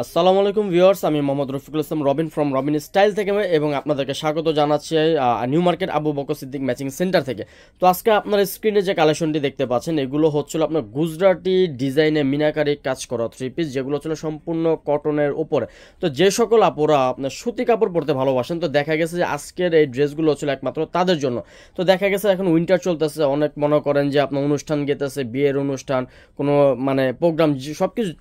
আসসালামু আলাইকুম ভিউয়ার্স, আমি মোহাম্মদ রফিকুল ইসলাম রবিন ফ্রম রবিন স্টাইল থেকে এবং আপনাদেরকে স্বাগত জানাচ্ছি new market Abu Bakr Siddique matching centre থেকে। তো আজকে আপনার স্ক্রিনে যে কালেকশনটি দেখতে পাচ্ছেন এগুলো হচ্ছিল আপনার গুজরাটি ডিজাইনে মিনাকারি কাজ করা থ্রি পিস, যেগুলো ছিল সম্পূর্ণ কটনের উপরে। তো যে সকল আপুরা আপনার সুতি কাপড় পরতে ভালোবাসেন, তো দেখা গেছে যে আজকের এই ড্রেসগুলো ছিল একমাত্র তাদের জন্য। তো দেখা গেছে এখন উইন্টার চলতেছে, অনেক মনে করেন যে আপনার অনুষ্ঠান গেতেছে, বিয়ের অনুষ্ঠান, কোনো মানে প্রোগ্রাম, সব কিছু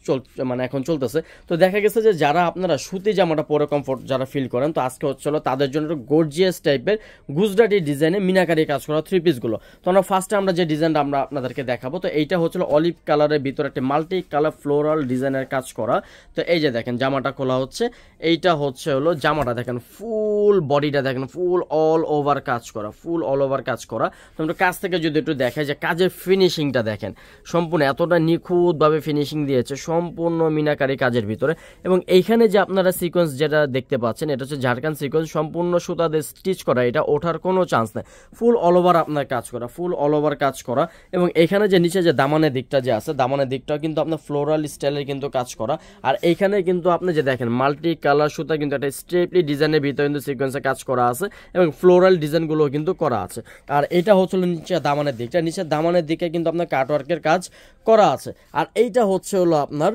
মানে এখন চলতেছে। তো দেখা গেছে যে যারা আপনারা সুতি জামাটা পরে কমফোর্ট যারা ফিল করেন, তো আজকে হচ্ছিল তাদের জন্য গর্জিয়াস টাইপের গুজরাটি ডিজাইনে মিনাকারি কাজ করা থ্রি পিসগুলো। তো ফার্স্টে আমরা যে ডিজাইনটা আমরা আপনাদেরকে দেখাবো, তো এইটা হচ্ছিল অলিভ কালারের ভিতরে একটি মাল্টি কালার ফ্লোরাল ডিজাইনের কাজ করা। তো এই যে দেখেন জামাটা খোলা হচ্ছে, এইটা হলো জামাটা দেখেন, ফুল বডিটা দেখেন, ফুল অল ওভার কাজ করা, ফুল অল ওভার কাজ করা। তো আমরা কাছ থেকে যদি একটু দেখাই যে কাজের ফিনিশিংটা দেখেন, সম্পূর্ণ এতটা নিখুঁতভাবে ফিনিশিং দিয়েছে সম্পূর্ণ মিনাকারি কাজের ভিতরে। এবং এইখানে যে আপনারা সিকোয়েন্স যেটা দেখতে পাচ্ছেন, এটা হচ্ছে ঝাড়খান সিকোয়েন্স, সম্পূর্ণ সুতা দিয়ে স্টিচ করা, এটা ওঠার কোনো চান্স নেই, ফুল অল ওভার আপনার কাজ করা, ফুল অল ওভার কাজ করা। এবং এখানে যে নিচে যে দামানের দিকটা যে আছে, দামানের দিকটাও কিন্তু আপনার ফ্লোরাল স্টাইলের কিন্তু কাজ করা। আর এইখানে কিন্তু আপনি যে দেখেন মাল্টি কালার সুতা কিন্তু একটা স্টেপলি ডিজাইনের ভিতরে কিন্তু সিকোয়েন্সে কাজ করা আছে এবং ফ্লোরাল ডিজাইনগুলো কিন্তু করা আছে। আর এটা হচ্ছিল নিচে দামানের দিকটা, নিচে দামানের দিকে কিন্তু আপনার কাটওয়ার্কের কাজ করা আছে। আর এইটা হলো আপনার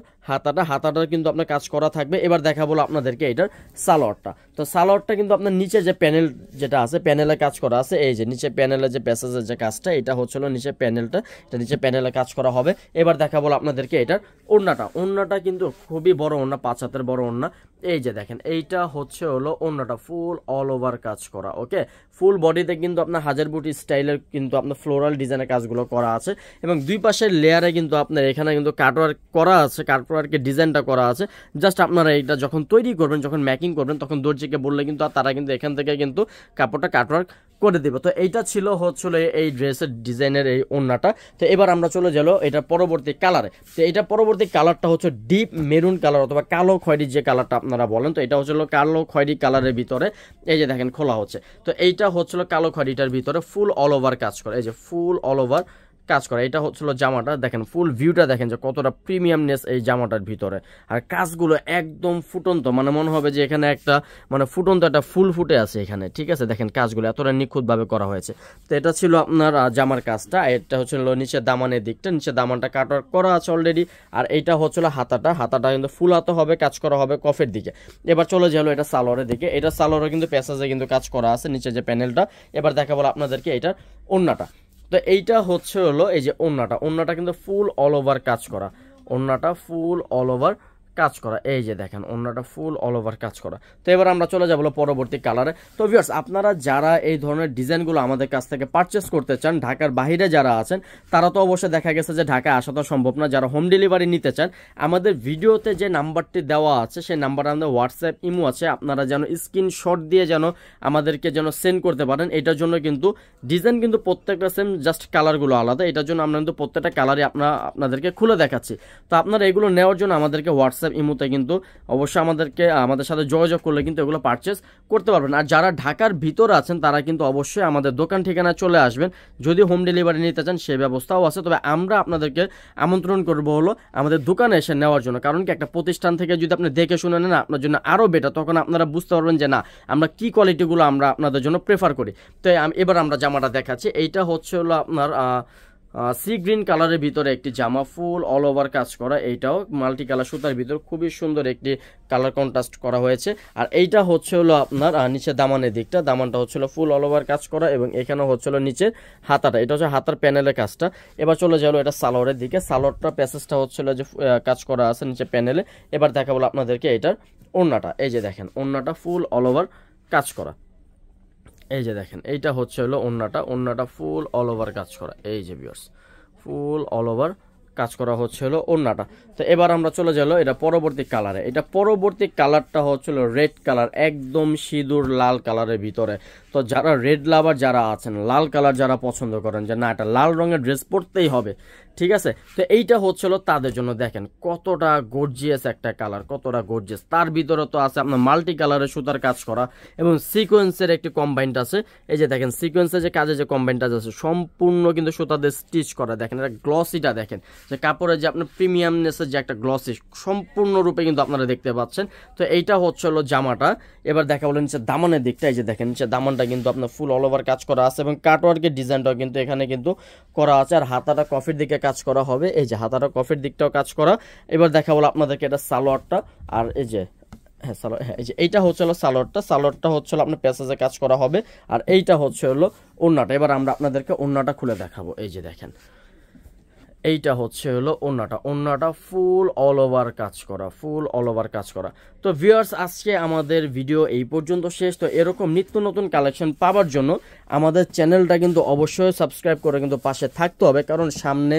হাতাটা কিন্তু আপনার কাজ করা থাকবে। এবার দেখাবো আপনাদেরকে এটার সালোয়ারটা। তো সালোয়ারটা কিন্তু আপনার নিচে যে প্যানেল যেটা আছে, প্যানেলে কাজ করা আছে, এই যে নিচে প্যানেলের যে প্যাসেজের যে কাজটা, এটা হচ্ছিল নিচে প্যানেলটা, এটা নিচে প্যানেলে কাজ করা হবে। এবার দেখাবো আপনাদেরকে এটার ওড়নাটা কিন্তু খুবই বড় ওড়না, 5 হাতের বড় ওড়না। এই যে দেখেন এইটা হলো ওড়নাটা ফুল অল ওভার কাজ করা। ওকে, ফুল বডিতে কিন্তু আপনার হাজার বুটি স্টাইলের কিন্তু আপনার ফ্লোরাল ডিজাইনের কাজগুলো করা আছে। এবং দুই পাশের লেয়ারে কিন্তু আপনার এখানে কিন্তু কাটওয়ার্ক করা আছে, কাটওয়ার্কের ডিজাইনটা করা আছে। জাস্ট আপনারা এটা যখন তৈরি করবেন, যখন ম্যাকিং করবেন, তখন দর্জিকে বললে কিন্তু তারা কিন্তু এখান থেকে কিন্তু কাপড়টা কাটওয়ার্ক করে দেবে। তো এইটা হচ্ছিল এই ড্রেসের ডিজাইনের এই ওড়নাটা। তো এবার আমরা চলে গেল এটা পরবর্তী কালারে। তো এটা পরবর্তী কালারটা হচ্ছে ডিপ মেরুন কালার অথবা কালো খয়েরি যে কালারটা আপনারা বলেন। তো এটা হচ্ছিল কালো খয়েরি কালারের ভিতরে, এই যে দেখেন খোলা হচ্ছে। তো এইটা হচ্ছিল কালো খয়েরিটার ভিতরে ফুল অল ওভার কাজ করে, এই যে ফুল অল ওভার কাজ করা। এটা হচ্ছিল জামাটা, দেখেন ফুল ভিউটা দেখেন যে কতটা প্রিমিয়ামনেস এই জামাটার ভিতরে। আর কাজগুলো একদম ফুটন্ত, মানে মনে হবে যে এখানে একটা মানে ফুটন্ত একটা ফুল ফুটে আছে এখানে, ঠিক আছে। দেখেন কাজগুলো এতটা নিখুঁতভাবে করা হয়েছে। তো এটা ছিল আপনার জামার কাজটা। এটা হচ্ছিল নিচে দামানের দিকটা, নিচে দামানটা কাটার করা আছে অলরেডি। আর এইটা হচ্ছিল হাতাটা কিন্তু ফুল হাতা হবে, কাজ করা হবে কফের দিকে। এবার চলে গেল এটা সালোয়ারের দিকে। এটা সালোয়ারে কিন্তু প্যাসেজে কিন্তু কাজ করা আছে, নিচে যে প্যানেলটা। এবার দেখাবো আপনাদেরকে এটার ওড়নাটা। তো এইটা হলো এই যে ওড়নাটা কিন্তু ফুল অল ওভার কাজ করা, ওড়নাটা ফুল অল ওভার কাজ করা, এই যে দেখেন ওড়নাটা ফুল অল ওভার কাজ করা। তো এবার আমরা চলে যাবো পরবর্তী কালারে। তো ভিউয়ার্স, আপনারা যারা এই ধরনের ডিজাইনগুলো আমাদের কাছ থেকে পারচেস করতে চান, ঢাকার বাইরে যারা আছেন, তারা তো অবশ্যই দেখা গেছে যে ঢাকায় আসা তো সম্ভব না। যারা হোম ডেলিভারি নিতে চান, আমাদের ভিডিওতে যে নাম্বারটি দেওয়া আছে সেই নাম্বারে আমাদের হোয়াটসঅ্যাপ ইমো আছে, আপনারা যেন স্ক্রিনশট দিয়ে যেন আমাদেরকে যেন সেন্ড করতে পারেন। এটার জন্য কিন্তু ডিজাইন কিন্তু প্রত্যেকটা সেম, জাস্ট কালারগুলো আলাদা। এটার জন্য আমরা কিন্তু প্রত্যেকটা কালারই আপনাদেরকে খুলে দেখাচ্ছি। তো আপনারা এগুলো নেওয়ার জন্য আমাদেরকে হোয়াটসঅ্যাপ ইমোতে কিন্তু অবশ্যই আমাদের সাথে যোগাযোগ করলে কিন্তু এগুলো পারচেস করতে পারবেন। আর যারা ঢাকার ভিতরে আছেন তারা কিন্তু অবশ্যই আমাদের দোকান ঠিকানা চলে আসবেন। যদি হোম ডেলিভারি নিতে চান সেই ব্যবস্থাও আছে, তবে আমরা আপনাদেরকে আমন্ত্রণ করবো হলো আমাদের দোকানে এসে নেওয়ার জন্য। কারণ কি, একটা প্রতিষ্ঠান থেকে যদি আপনি দেখে শুনে নেন আপনার জন্য আরও বেটার, তখন আপনারা বুঝতে পারবেন যে না, আমরা কি কোয়ালিটিগুলো আমরা আপনাদের জন্য প্রেফার করি। তো এবার আমরা জামাটা দেখাচ্ছি। এইটা হলো আপনার সি গ্রিন কালারের ভিতরে একটি জামা, ফুল অল ওভার কাজ করা। এইটাও মাল্টি কালার সুতার ভিতরে খুবই সুন্দর একটি কালার কন্ট্রাস্ট করা হয়েছে। আর এইটা হলো আপনার নিচে দামানের দিকটা, দামানটা হচ্ছিল ফুল অল ওভার কাজ করা। এবং এখানে হচ্ছিল নিচের হাতাটা, এটা হচ্ছে হাতার প্যানেলের কাজটা। এবার চলে গেল এটা সালোয়ারের দিকে। সালোয়ারটা প্যাসেজটা হচ্ছিল যে কাজ করা আছে নিচে প্যানেলে। এবার দেখাবো আপনাদেরকে এটার ওড়নাটা। এই যে দেখেন ওড়নাটা ফুল অল ওভার কাজ করা, এই যে দেখেন এইটা হলো ওড়নাটা ফুল অল ওভার কাজ করা। এই যে ভিউয়ার্স, ফুল অল ওভার কাজ করা হলো ওড়নাটা। তো এবার আমরা চলে গেল এটা পরবর্তী কালারে। এটা পরবর্তী কালারটা হচ্ছিল রেড কালার, একদম সিঁদুর লাল কালারের ভিতরে। তো যারা রেড লাভার যারা আছেন, লাল কালার যারা পছন্দ করেন, যে না এটা লাল রঙের ড্রেস পরতেই হবে, ঠিক আছে। তো এইটা হচ্ছিল তাদের জন্য, দেখেন কতটা গর্জিয়াস একটা কালার, কতটা গর্জিয়াস। তার ভিতরে তো আছে আপনার মাল্টি কালারের সুতার কাজ করা এবং সিকোয়েন্সের একটি কম্বাইন্ড আছে। এই যে দেখেন সিকোয়েন্সের যে কাজে যে কম্বাইন্ডটা আছে সম্পূর্ণ কিন্তু সুতাদের স্টিচ করা। দেখেন এটা গ্লসিটা দেখেন, যে কাপড়ের যে আপনার প্রিমিয়ামনেসের যে একটা গ্লসি সম্পূর্ণরূপে কিন্তু আপনারা দেখতে পাচ্ছেন। তো এইটা হচ্ছিল জামাটা। এবার দেখা বলেন নিচে দামানের দিকটা, এই যে দেখেন নিচে দামানটা কিন্তু আপনার ফুল অল ওভার কাজ করা আছে এবং কাটওয়ার্কের ডিজাইনটাও কিন্তু এখানে কিন্তু করা আছে। আর হাতাটা কফির দিকে কাজ করা হবে, এই যে হাতাটা কফির দিকটাও কাজ করা। এবার দেখা বলো আপনাদেরকে এটা সালোয়ারটা, আর এই যে হ্যাঁ সালোয়ার, হ্যাঁ এই যে এইটা হচ্ছে হলো সালোয়ারটা হচ্ছে হলো আপনার প্যাসেজে কাজ করা হবে। আর এইটা হচ্ছে হলো ওড়নাটা। এবার আমরা আপনাদেরকে ওড়নাটা খুলে দেখাবো। এই যে দেখেন এইটা হচ্ছে হলো ওড়নাটা ফুল অল ওভার কাজ করা, তো ভিউয়ার্স আজকে আমাদের ভিডিও এই পর্যন্ত শেষ। তো এরকম নিত্য নতুন কালেকশন পাওয়ার জন্য আমাদের চ্যানেলটা কিন্তু অবশ্যই সাবস্ক্রাইব করে কিন্তু পাশে থাকতে হবে, কারণ সামনে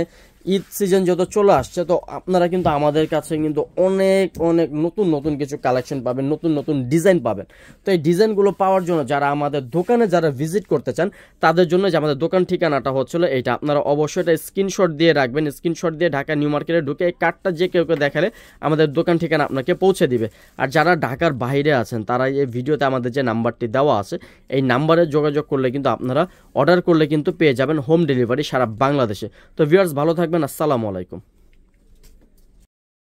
ঈদ সিজন যত চলে আসছে, তো আপনারা কিন্তু আমাদের কাছে কিন্তু অনেক অনেক নতুন কিছু কালেকশন পাবেন, নতুন ডিজাইন পাবেন। তো এই ডিজাইনগুলো পাওয়ার জন্য যারা আমাদের দোকানে যারা ভিজিট করতে চান তাদের জন্য যে আমাদের দোকান ঠিকানাটা হচ্ছিল এইটা, আপনারা অবশ্যই এটা স্ক্রিনশট দিয়ে রাখবেন। স্ক্রিনশট দিয়ে ঢাকা নিউ মার্কেটে ঢুকে এই কার্ডটা যে কেউ দেখালে আমাদের দোকান ঠিকানা আপনাকে পৌঁছে দিবে। আর যারা ঢাকার বাইরে আছেন তারা এই ভিডিওতে আমাদের যে নাম্বারটি দেওয়া আছে এই নাম্বারে যোগাযোগ করলে কিন্তু আপনারা অর্ডার করলে কিন্তু পেয়ে যাবেন হোম ডেলিভারি সারা বাংলাদেশে। তো ভিউয়ার্স ভালো থাকবেন, আসসালামু আলাইকুম।